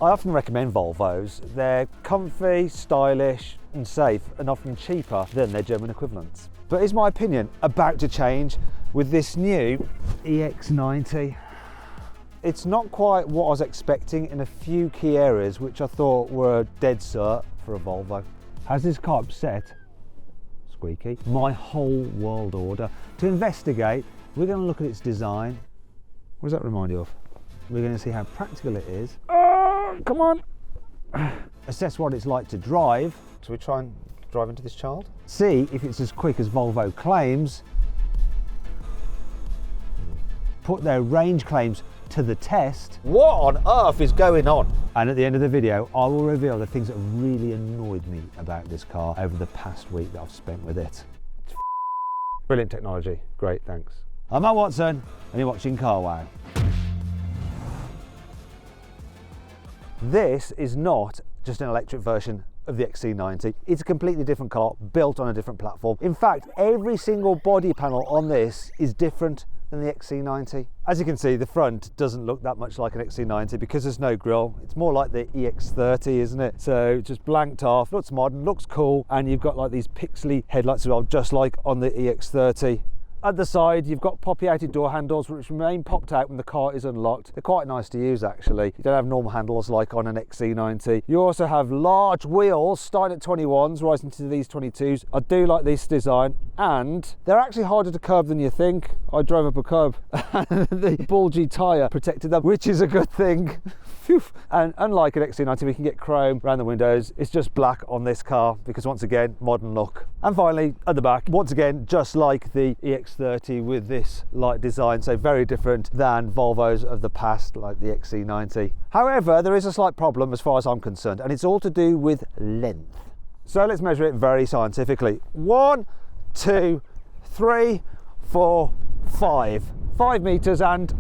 I often recommend Volvos. They're comfy, stylish and safe, and often cheaper than their German equivalents. But is my opinion about to change with this new EX90? It's not quite what I was expecting in a few key areas which I thought were dead cert for a Volvo. Has this car upset, squeaky, my whole world order? To investigate, we're going to look at its design. What does that remind you of? We're going to see how practical it is. Oh, come on! Assess what it's like to drive. Shall we try and drive into this child? See if it's as quick as Volvo claims. Put their range claims to the test. What on earth is going on? And at the end of the video, I will reveal the things that really annoyed me about this car over the past week that I've spent with it. Brilliant technology. Great, thanks. I'm Matt Watson, and you're watching Car Wow. This is not just an electric version of the XC90. It's a completely different car, built on a different platform. In fact, every single body panel on this is different than the XC90. As you can see, the front doesn't look that much like an XC90 because there's no grille. It's more like the EX30, isn't it? So just blanked off, looks modern, looks cool, and you've got like these pixely headlights as well, just like on the EX30. At the side, you've got poppy-outed door handles which remain popped out when the car is unlocked. They're quite nice to use actually. You don't have normal handles like on an XC90. You also have large wheels starting at 21s, rising to these 22s. I do like this design, and they're actually harder to curb than you think. I drove up a curb and the bulgy tyre protected them, which is a good thing. And unlike an XC90, we can get chrome around the windows. It's just black on this car because, once again, modern look. And finally, at the back, once again, just like the EX30 with this light design, so very different than Volvos of the past, like the XC90. However, there is a slight problem as far as I'm concerned, and it's all to do with length. So let's measure it very scientifically. 1, 2, 3, 4, 5. 5 meters and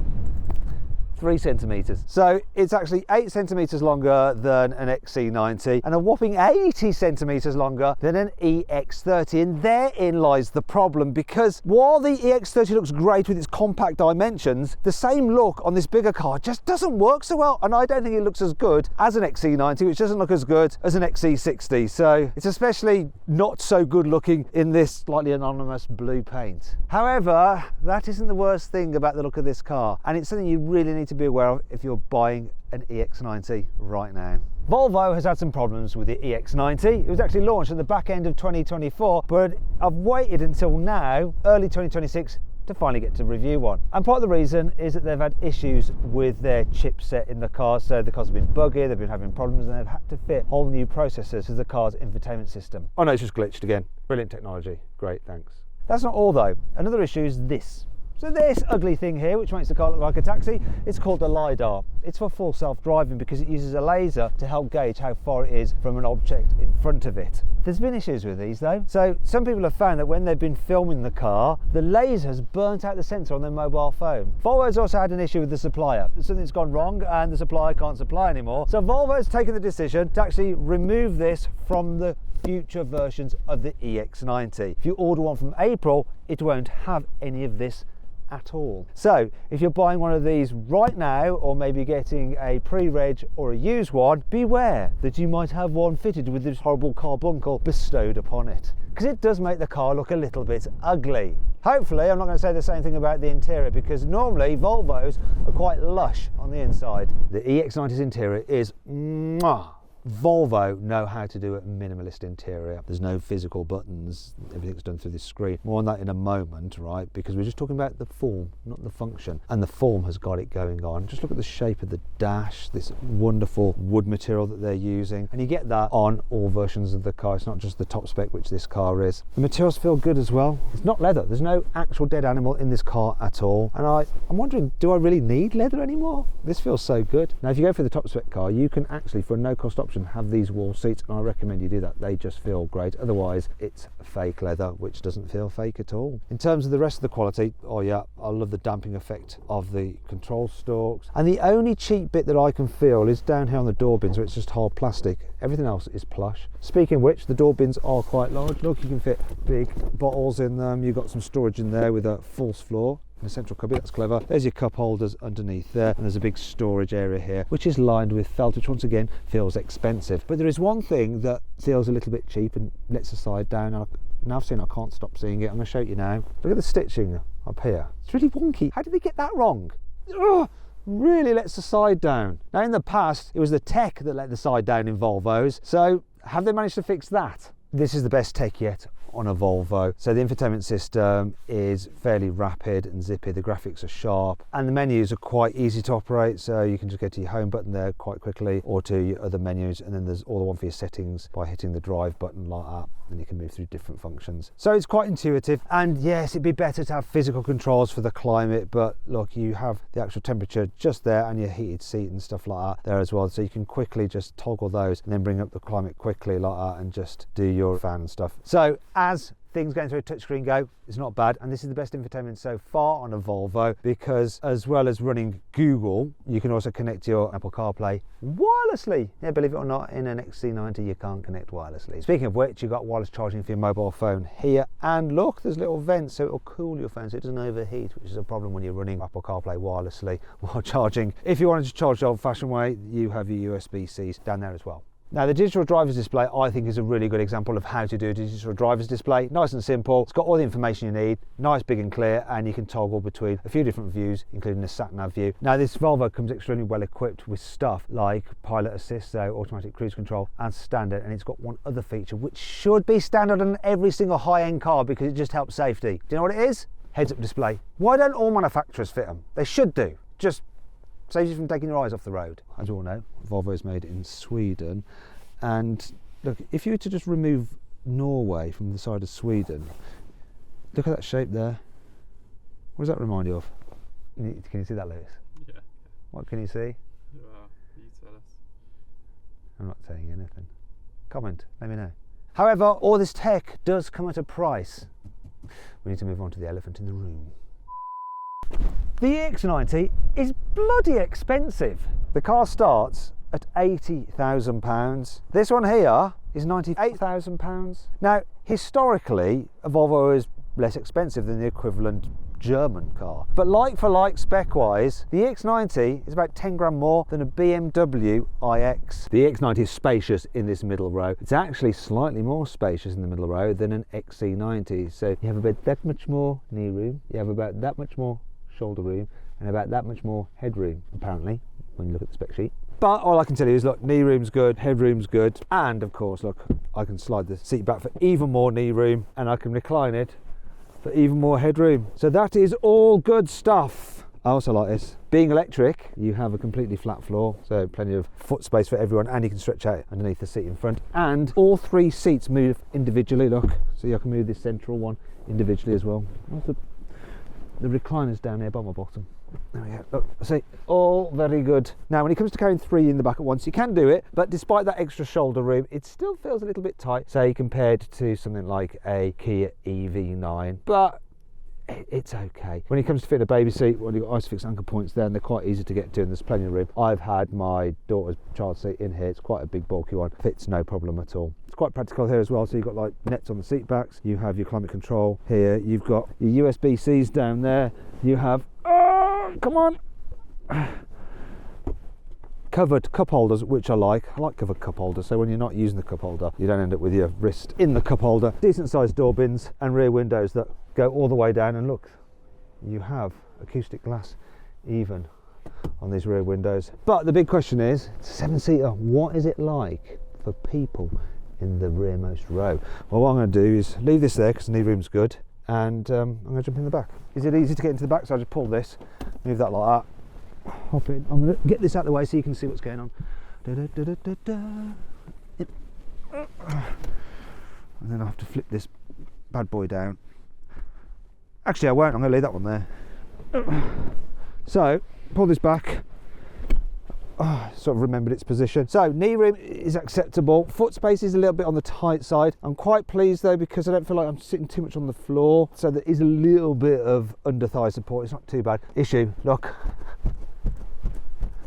3 centimeters. So it's actually 8 centimeters longer than an XC90 and a whopping 80 centimeters longer than an EX30. And therein lies the problem, because while the EX30 looks great with its compact dimensions, the same look on this bigger car just doesn't work so well. And I don't think it looks as good as an XC90, which doesn't look as good as an XC60. So it's especially not so good looking in this slightly anonymous blue paint. However, that isn't the worst thing about the look of this car. And it's something you really need to be aware of if you're buying an EX90 right now. Volvo has had some problems with the EX90. It was actually launched at the back end of 2024, but I've waited until now, early 2026, to finally get to review one. And part of the reason is that they've had issues with their chipset in the car. So the cars have been buggy, they've been having problems, and they've had to fit whole new processors to the car's infotainment system. Oh no, it's just glitched again. Brilliant technology. Great, thanks. That's not all though. Another issue is this. So this ugly thing here, which makes the car look like a taxi, it's called a LiDAR. It's for full self-driving because it uses a laser to help gauge how far it is from an object in front of it. There's been issues with these though. So some people have found that when they've been filming the car, the laser has burnt out the sensor on their mobile phone. Volvo's also had an issue with the supplier. Something's gone wrong and the supplier can't supply anymore. So Volvo's taken the decision to actually remove this from the future versions of the EX90. If you order one from April, it won't have any of this at all. So if you're buying one of these right now, or maybe getting a pre-reg or a used one, beware that you might have one fitted with this horrible carbuncle bestowed upon it, because it does make the car look a little bit ugly. Hopefully I'm not going to say the same thing about the interior, because normally Volvos are quite lush on the inside. The EX90's interior is mwah. Volvo know how to do a minimalist interior. There's no physical buttons, everything's done through this screen. More on that in a moment, right? Because we're just talking about the form, not the function. And the form has got it going on. Just look at the shape of the dash, this wonderful wood material that they're using. And you get that on all versions of the car. It's not just the top spec, which this car is. The materials feel good as well. It's not leather. There's no actual dead animal in this car at all. And I'm wondering, do I really need leather anymore? This feels so good. Now, if you go for the top spec car, you can actually, for a no cost option, have these wall seats, and I recommend you do that. They just feel great. Otherwise it's fake leather, which doesn't feel fake at all. In terms of the rest of the quality, oh yeah, I love the damping effect of the control stalks, and the only cheap bit that I can feel is down here on the door bins, where it's just hard plastic. Everything else is plush. Speaking of which, the door bins are quite large. Look, you can fit big bottles in them. You've got some storage in there with a false floor. in a central cubby, that's clever. There's your cup holders underneath there, and there's a big storage area here, which is lined with felt, which once again feels expensive. But there is one thing that feels a little bit cheap and lets the side down, and now I've seen, I can't stop seeing it. I'm going to show you now. Look at the stitching up here. It's really wonky. How did they get that wrong? Ugh, really lets the side down. Now in the past, it was the tech that let the side down in Volvos, so have they managed to fix that? This is the best tech yet on a Volvo. So the infotainment system is fairly rapid and zippy, the graphics are sharp, and the menus are quite easy to operate, so you can just go to your home button there quite quickly, or to your other menus, and then there's all the one for your settings by hitting the drive button like that, and you can move through different functions. So it's quite intuitive, and yes, it'd be better to have physical controls for the climate, but look, you have the actual temperature just there and your heated seat and stuff like that there as well, so you can quickly just toggle those and then bring up the climate quickly like that and just do your fan and stuff. So as things going through a touchscreen go, it's not bad, and this is the best infotainment so far on a Volvo, because as well as running Google, you can also connect your Apple CarPlay wirelessly. Yeah, believe it or not, in an XC90 you can't connect wirelessly. Speaking of which, you've got wireless charging for your mobile phone here, and look, there's little vents so it'll cool your phone so it doesn't overheat, which is a problem when you're running Apple CarPlay wirelessly while charging. If you wanted to charge the old-fashioned way, you have your USB-Cs down there as well. Now the digital driver's display I think is a really good example of how to do a digital driver's display. Nice and simple, it's got all the information you need, nice, big and clear, and you can toggle between a few different views, including the sat-nav view. Now this Volvo comes extremely well equipped with stuff like pilot assist, so automatic cruise control, and standard, and it's got one other feature which should be standard on every single high-end car because it just helps safety. Do you know what it is? Heads-up display. Why don't all manufacturers fit them? They should do. Just saves you from taking your eyes off the road. As you all know, Volvo is made in Sweden, and look, if you were to just remove Norway from the side of Sweden, look at that shape there. What does that remind you of? Can you see that, Lewis? Yeah. What can you see? You tell us. I'm not saying anything. Comment, let me know. However, all this tech does come at a price. We need to move on to the elephant in the room. The EX90 is bloody expensive. The car starts at £80,000. This one here is £98,000. Now, historically, a Volvo is less expensive than the equivalent German car. But like for like spec-wise, the EX90 is about 10 grand more than a BMW iX. The EX90 is spacious in this middle row. It's actually slightly more spacious in the middle row than an XC90. So you have about that much more knee room, you have about that much more shoulder room, and about that much more headroom, apparently, when you look at the spec sheet. But all I can tell you is, look, knee room's good, headroom's good, and of course, look, I can slide the seat back for even more knee room, and I can recline it for even more headroom. So that is all good stuff. I also like this. Being electric, you have a completely flat floor, so plenty of foot space for everyone, and you can stretch out underneath the seat in front. And all three seats move individually, look. So I can move this central one individually as well. The recliner's down here by my bottom. There we go. Look, see, all very good. Now, when it comes to carrying three in the back at once, you can do it, but despite that extra shoulder room, it still feels a little bit tight, say, compared to something like a Kia EV9. But it's okay. When it comes to fitting a baby seat, well, you've got ISOFIX anchor points there, and they're quite easy to get to, and there's plenty of room. I've had my daughter's child seat in here. It's quite a big, bulky one. Fits no problem at all. It's quite practical here as well, so you've got like nets on the seat backs, you have your climate control here, you've got your USB-Cs down there, you have, come on, covered cup holders, which I like covered cup holders, so when you're not using the cup holder, you don't end up with your wrist in the cup holder. Decent sized door bins and rear windows that go all the way down, and look, you have acoustic glass even on these rear windows. But the big question is, it's a 7-seater, what is it like for people in the rearmost row? Well, what I'm going to do is leave this there because the knee room's good, and I'm going to jump in the back. Is it easy to get into the back? So I just pull this, move that like that, hop in. I'm going to get this out of the way so you can see what's going on. Yep. And then I have to flip this bad boy down. Actually, I won't. I'm going to leave that one there. So pull this back. Sort of remembered its position. So knee room is acceptable. Foot space is a little bit on the tight side. I'm quite pleased though, because I don't feel like I'm sitting too much on the floor. So there is a little bit of under thigh support. It's not too bad. Issue, look,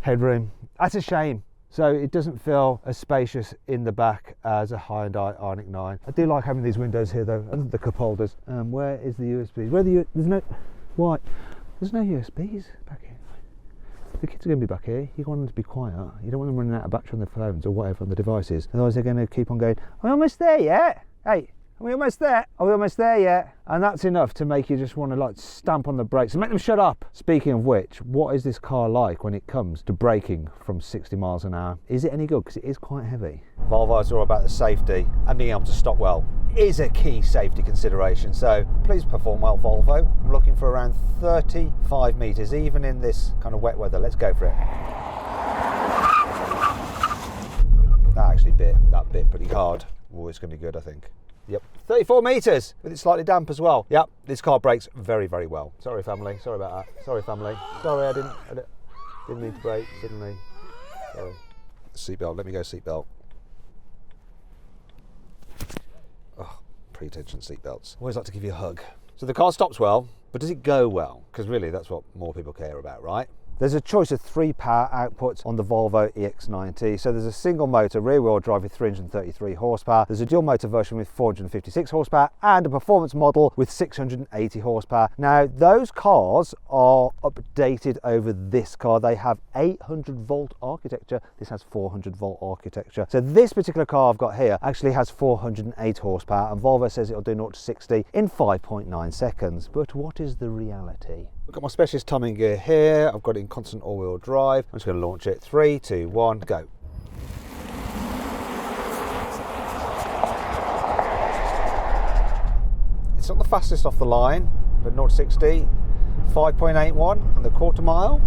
headroom. That's a shame. So it doesn't feel as spacious in the back as a Hyundai Ioniq 9. I do like having these windows here though, and the cup holders. Where is the USB? There's no, why? There's no USBs back here. The kids are going to be back here. You want them to be quiet. You don't want them running out of battery on their phones or whatever on the devices. Otherwise they're going to keep on going, are we almost there yet? Hey, are we almost there? Are we almost there yet? And that's enough to make you just want to like stamp on the brakes and make them shut up. Speaking of which, what is this car like when it comes to braking from 60 miles an hour? Is it any good? Because it is quite heavy. Volvo's all about the safety, and being able to stop well is a key safety consideration. So please perform well, Volvo. I'm looking for around 35 metres, even in this kind of wet weather. Let's go for it. That actually bit pretty hard. Oh, it's going to be good, I think. Yep, 34 metres with it slightly damp as well. Yep, this car brakes very, very well. Sorry, family. Sorry about that. Sorry, family. Sorry, I didn't mean to brake suddenly. Sorry. Seatbelt. Let me go seatbelt. Oh, pre-tension seatbelts. Always like to give you a hug. So the car stops well, but does it go well? Because really, that's what more people care about, right? There's a choice of 3 power outputs on the Volvo EX90. So there's a single motor rear wheel drive with 333 horsepower. There's a dual motor version with 456 horsepower and a performance model with 680 horsepower. Now those cars are updated over this car. They have 800 volt architecture. This has 400 volt architecture. So this particular car I've got here actually has 408 horsepower, and Volvo says it'll do 0 to 60 in 5.9 seconds. But what is the reality? I've got my specialist timing gear here. I've got it in constant all-wheel drive. I'm just going to launch it. 3, 2, 1, go. It's not the fastest off the line, but 0 to 60, 5.81 on the quarter mile.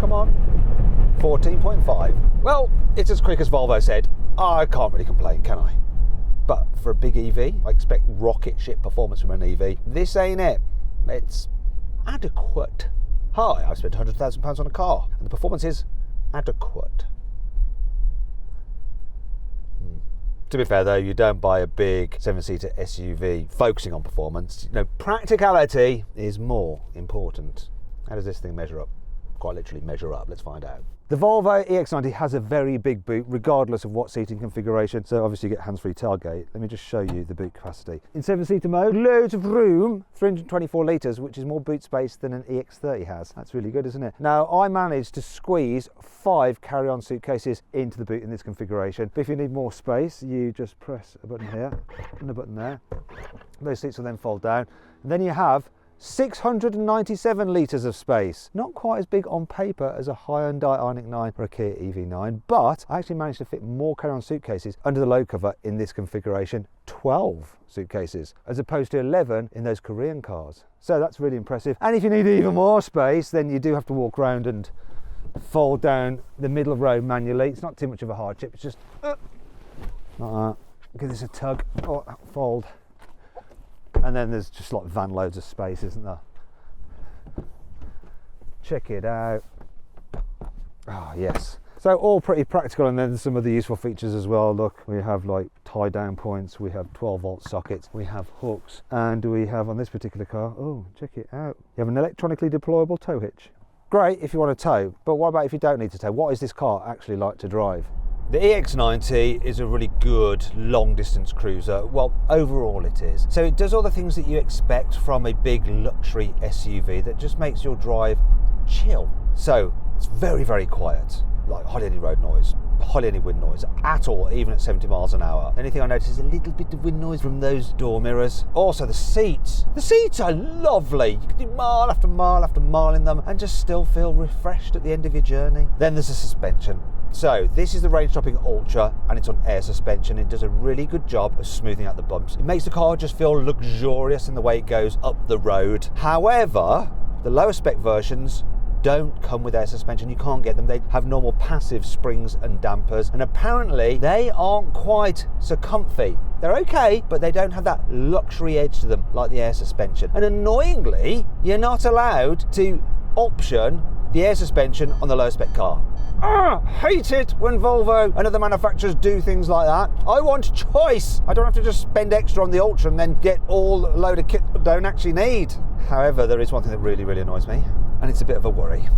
Come on. 14.5. Well, it's as quick as Volvo said. I can't really complain, can I? But for a big EV, I expect rocket ship performance from an EV. This ain't it. It's adequate. Hi, I've spent £100,000 on a car, and the performance is adequate. To be fair though, you don't buy a big 7-seater SUV focusing on performance. You know, practicality is more important. How does this thing measure up? Quite literally measure up. Let's find out. The Volvo EX90 has a very big boot regardless of what seating configuration, so obviously you get hands-free tailgate. Let me just show you the boot capacity. In 7-seater mode, loads of room, 324 litres, which is more boot space than an EX30 has. That's really good, isn't it? Now, I managed to squeeze 5 carry-on suitcases into the boot in this configuration. But if you need more space, you just press a button here and a button there. Those seats will then fold down. And then you have 697 litres of space. Not quite as big on paper as a Hyundai Ioniq 9 or a Kia EV9, but I actually managed to fit more carry-on suitcases under the load cover in this configuration, 12 suitcases, as opposed to 11 in those Korean cars. So that's really impressive. And if you need even more space, then you do have to walk around and fold down the middle row manually. It's not too much of a hardship, it's just like that. Give this a tug, oh, fold. And then there's just like van loads of space, isn't there? Check it out. Ah, yes. So all pretty practical, and then some of the useful features as well. Look, we have like tie down points, we have 12-volt sockets, we have hooks, and we have on this particular car, oh, check it out. You have an electronically deployable tow hitch. Great if you want to tow, but what about if you don't need to tow? What is this car actually like to drive? The EX90 is a really good long-distance cruiser. Well, overall it is. So it does all the things that you expect from a big luxury SUV that just makes your drive chill. So it's very, very quiet. Like hardly any road noise, hardly any wind noise at all, even at 70 miles an hour. The only thing I notice is a little bit of wind noise from those door mirrors. Also the seats. The seats are lovely. You can do mile after mile after mile in them and just still feel refreshed at the end of your journey. Then there's the suspension. So this is the Range Topping Ultra, and it's on air suspension. It does a really good job of smoothing out the bumps. It makes the car just feel luxurious in the way it goes up the road. However, the lower spec versions don't come with air suspension. You can't get them. They have normal passive springs and dampers, and apparently they aren't quite so comfy. They're okay, but they don't have that luxury edge to them like the air suspension. And annoyingly, you're not allowed to option the air suspension on the lower spec car. Hate it when Volvo and other manufacturers do things like that. I want choice. I don't have to just spend extra on the Ultra and then get all a load of kit I don't actually need. However, there is one thing that really, really annoys me, and it's a bit of a worry.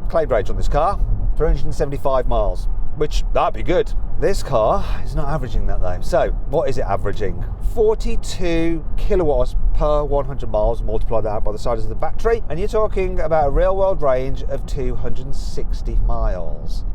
Claimed range on this car, 375 miles. which that'd be good. This car is not averaging that though. So what is it averaging? 42 kilowatts per 100 miles, multiply that out by the size of the battery, and you're talking about a real world range of 260 miles.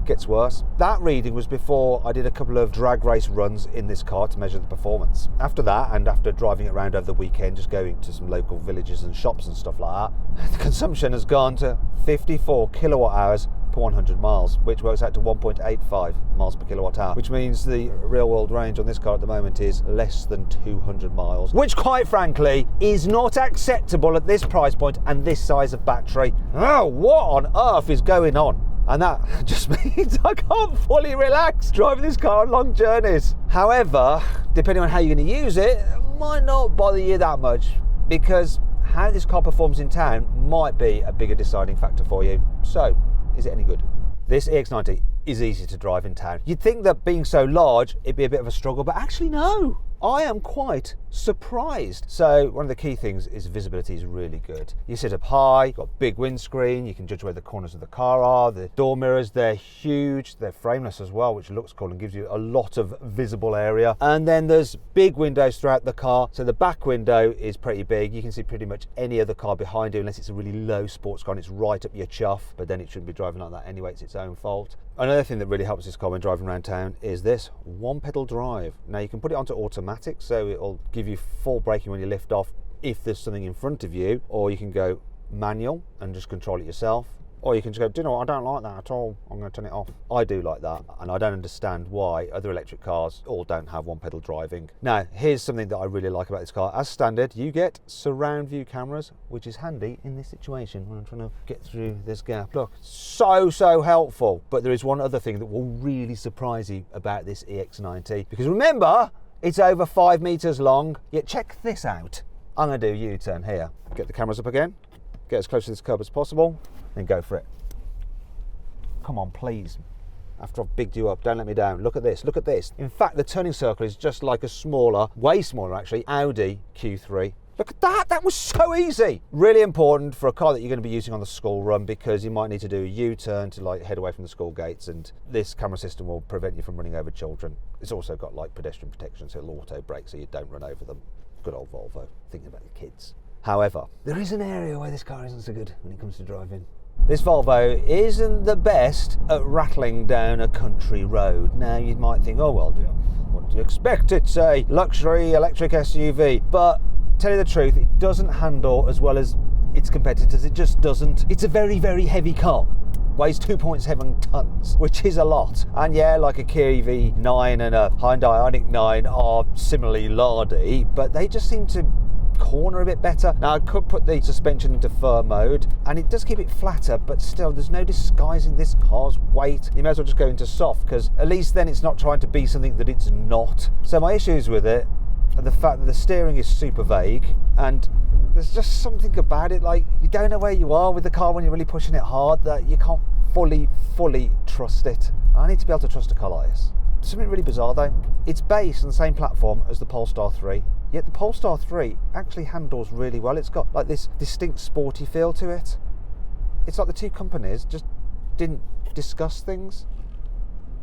Gets worse. That reading was before I did a couple of drag race runs in this car to measure the performance. After that, and after driving it around over the weekend, just going to some local villages and shops and stuff like that, the consumption has gone to 54 kilowatt hours per 100 miles, which works out to 1.85 miles per kilowatt hour, which means the real world range on this car at the moment is less than 200 miles, which quite frankly is not acceptable at this price point and this size of battery. Oh, what on earth is going on? And that just means I can't fully relax driving this car on long journeys. However, depending on how you're going to use it, it might not bother you that much, because how this car performs in town might be a bigger deciding factor for you. So, is it any good? This EX90 is easy to drive in town. You'd think that being so large, it'd be a bit of a struggle, but actually no. I am quite surprised. So one of the key things is visibility is really good. You sit up high, you've got big windscreen, you can judge where the corners of the car are, the door mirrors, they're huge, they're frameless as well, which looks cool and gives you a lot of visible area. And then there's big windows throughout the car, so the back window is pretty big. You can see pretty much any other car behind you, unless it's a really low sports car and it's right up your chuff, but then it shouldn't be driving like that anyway, it's its own fault. Another thing that really helps this car when driving around town is this one pedal drive. Now you can put it onto automatic, so it'll give you full braking when you lift off if there's something in front of you, or you can go manual and just control it yourself, or you can just go, do you know what, I don't like that at all, I'm going to turn it off. I do like that, and I don't understand why other electric cars all don't have one pedal driving. Now here's something that I really like about this car. As standard, you get surround view cameras, which is handy in this situation when I'm trying to get through this gap. Look, so helpful. But there is one other thing that will really surprise you about this EX90, because remember, it's over 5 meters long. Yet check this out. I'm going to do a U-turn here. Get the cameras up again, get as close to this curb as possible, then go for it. Come on, please. After I've bigged you up, don't let me down. Look at this, look at this. In fact, the turning circle is just like a smaller, way smaller actually, Audi Q3. Look at that, that was so easy. Really important for a car that you're going to be using on the school run, because you might need to do a U-turn to like head away from the school gates, and this camera system will prevent you from running over children. It's also got like pedestrian protection, so it'll auto brake so you don't run over them. Good old Volvo, thinking about the kids. However, there is an area where this car isn't so good when it comes to driving. This Volvo isn't the best at rattling down a country road. Now you might think, oh well, what do you expect? It's a luxury electric SUV, but tell you the truth, it doesn't handle as well as its competitors. It just doesn't. It's a very heavy car. Weighs 2.7 tons, which is a lot. And yeah, like a Kia EV9 and a Hyundai Ioniq 9 are similarly lardy, but they just seem to corner a bit better. Now I could put the suspension into firm mode and it does keep it flatter, but still there's no disguising this car's weight. You may as well just go into soft, because at least then it's not trying to be something that it's not. So my issues with it are the fact that the steering is super vague, and there's just something about it, like you don't know where you are with the car when you're really pushing it hard, that you can't fully trust it. I need to be able to trust a car like this. Something really bizarre though, it's based on the same platform as the Polestar 3, yet the Polestar 3 actually handles really well. It's got like this distinct sporty feel to it. It's like the two companies just didn't discuss things.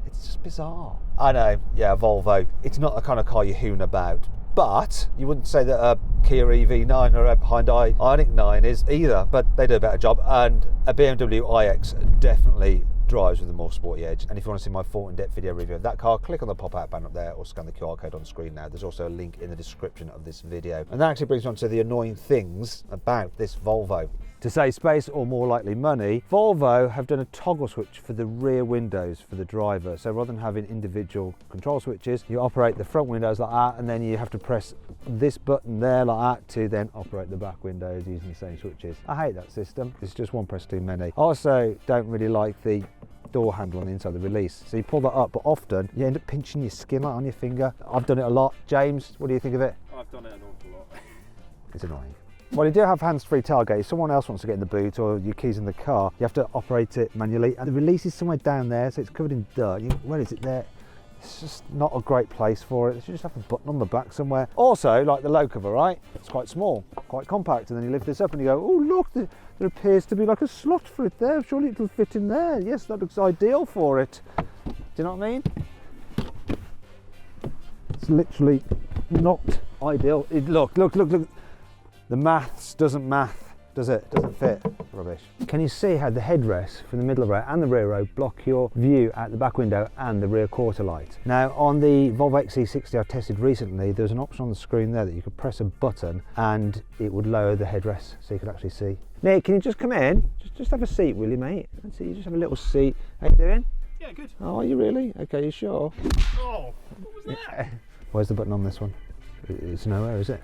It's just bizarre. I know, yeah, Volvo, it's not the kind of car you hoon about, but you wouldn't say that a Kia EV9 or a Hyundai Ioniq 9 is either, but they do a better job, and a BMW iX definitely drives with a more sporty edge. And if you want to see my full in-depth video review of that car, click on the pop-out banner up there or scan the QR code on screen now. There's also a link in the description of this video. And that actually brings me on to the annoying things about this Volvo. To save space, or more likely money, Volvo have done a toggle switch for the rear windows for the driver. So rather than having individual control switches, you operate the front windows like that, and then you have to press this button there like that to then operate the back windows using the same switches. I hate that system. It's just one press too many. I also don't really like the door handle on the inside of the release. So you pull that up, but often you end up pinching your skin like on your finger. I've done it a lot. James, what do you think of it? I've done it an awful lot. It's annoying. Well, you do have hands-free tailgate. If someone else wants to get in the boot or your keys in the car, you have to operate it manually. And the release is somewhere down there, so it's covered in dirt. Where is it there? It's just not a great place for it. They should just have a button on the back somewhere. Also, like the low cover, right? It's quite small, quite compact, and then you lift this up and you go, oh look, there appears to be like a slot for it there. Surely it'll fit in there. Yes, that looks ideal for it. Do you know what I mean? It's literally not ideal. Look. The maths doesn't math, does it? Doesn't fit. Rubbish. Can you see how the headrest from the middle row and the rear row block your view at the back window and the rear quarter light? Now on the Volvo XC60 I tested recently, there's an option on the screen there that you could press a button and it would lower the headrest so you could actually see. Nick, can you just come in? Just have a seat, will you, mate? Let's see, you just have a little seat. How you doing? Yeah, good. Oh, are you really? Okay, you sure? Oh, what was that? Where's the button on this one? It's nowhere, is it?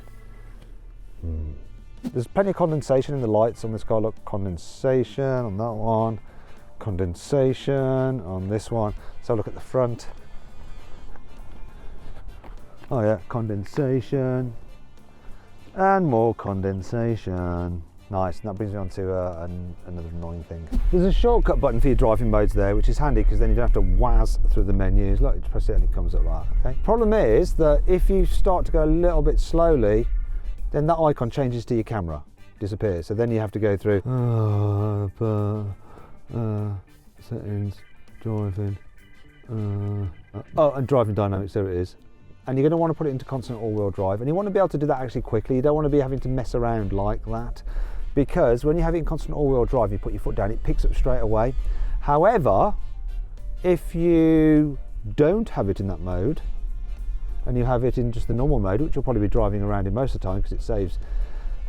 There's plenty of condensation in the lights on this car. Look, condensation on that one, condensation on this one. So look at the front. Oh yeah, condensation and more condensation. Nice, and that brings me on to another annoying thing. There's a shortcut button for your driving modes there, which is handy because then you don't have to whiz through the menus. Look, you just press it and it comes up like that, okay? Problem is that if you start to go a little bit slowly, then that icon changes to your camera, disappears. So then you have to go through settings, driving, and driving dynamics, there it is. And you're going to want to put it into constant all-wheel drive, and you want to be able to do that actually quickly. You don't want to be having to mess around like that, because when you have it in constant all-wheel drive, you put your foot down, it picks up straight away. However, if you don't have it in that mode, and you have it in just the normal mode, which you'll probably be driving around in most of the time because it saves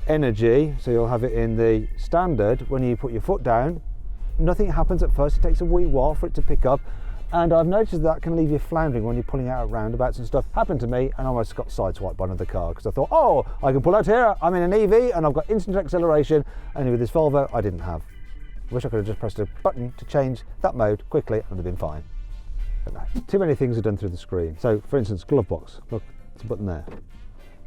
energy, so you'll have it in the standard. When you put your foot down, nothing happens at first. It takes a wee while for it to pick up, and I've noticed that can leave you floundering when you're pulling out at roundabouts and stuff. Happened to me, and I almost got sideswiped by another car because I thought, oh, I can pull out here, I'm in an EV and I've got instant acceleration, and with this Volvo I didn't have. I wish I could have just pressed a button to change that mode quickly and it would have been fine. But no, too many things are done through the screen. So for instance, glove box, look, it's a button there.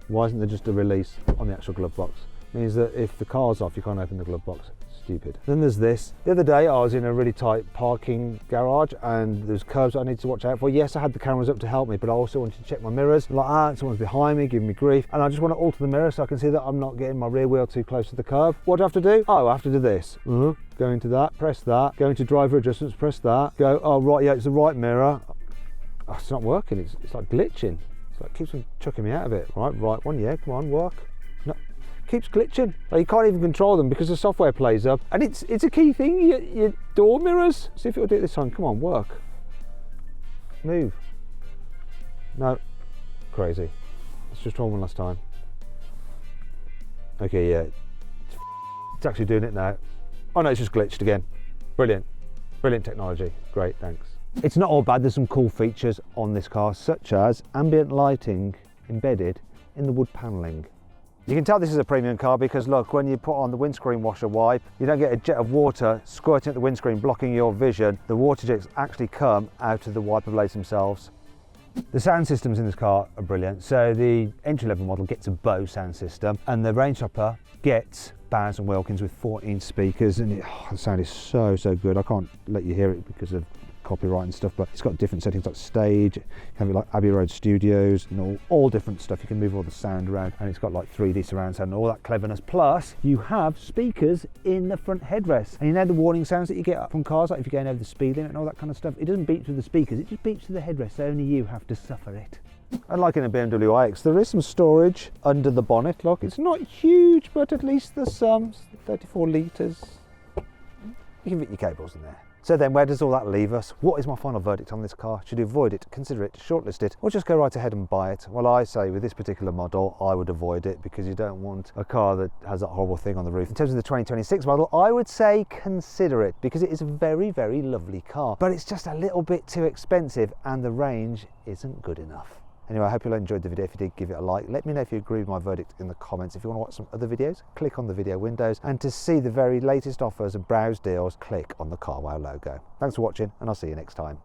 Why isn't there just a release on the actual glove box? It means that if the car's off, you can't open the glove box. Stupid. Then there's this. The other day I was in a really tight parking garage and there's curbs I need to watch out for. Yes, I had the cameras up to help me, but I also wanted to check my mirrors. Like, someone's behind me giving me grief, and I just want to alter the mirror so I can see that I'm not getting my rear wheel too close to the curb. What do I have to do? Oh, I have to do this. Go into that, press that, go into driver adjustments, press that, go, oh right, yeah, it's the right mirror. Oh, it's not working, it's like glitching. It's like keeps on chucking me out of it. Right one, yeah, come on, work. No, keeps glitching. Like you can't even control them because the software plays up, and it's a key thing. Your door mirrors. See if it'll do it this time. Come on, work. Move. No, crazy. Let's just try one last time. Okay, yeah, it's actually doing it now. Oh no, it's just glitched again. Brilliant technology. Great, thanks. It's not all bad. There's some cool features on this car, such as ambient lighting embedded in the wood panelling. You can tell this is a premium car because look, when you put on the windscreen washer wipe, you don't get a jet of water squirting at the windscreen blocking your vision. The water jets actually come out of the wiper blades themselves. The sound systems in this car are brilliant. So the entry-level model gets a Bose sound system, and the range topper gets Bowers Wilkins with 14 speakers, and the sound is so good. I can't let you hear it because of copyright and stuff, but it's got different settings like stage, you have it like Abbey Road Studios, and all different stuff. You can move all the sound around, and it's got like 3D surround sound and all that cleverness. Plus you have speakers in the front headrest, and you know the warning sounds that you get from cars, like if you're going over the speed limit and all that kind of stuff, it doesn't beep through the speakers, it just beeps through the headrest, so only you have to suffer it. Unlike in a BMW iX, there is some storage under the bonnet. Look, it's not huge, but at least there's some 34 litres. You can fit your cables in there. So then where does all that leave us? What is my final verdict on this car? Should you avoid it, consider it, shortlist it, or just go right ahead and buy it? Well, I say with this particular model, I would avoid it because you don't want a car that has that horrible thing on the roof. In terms of the 2026 model, I would say consider it because it is a very lovely car, but it's just a little bit too expensive and the range isn't good enough. Anyway, I hope you all enjoyed the video. If you did, give it a like. Let me know if you agree with my verdict in the comments. If you want to watch some other videos, click on the video windows. And to see the very latest offers and browse deals, click on the CarWow logo. Thanks for watching, and I'll see you next time.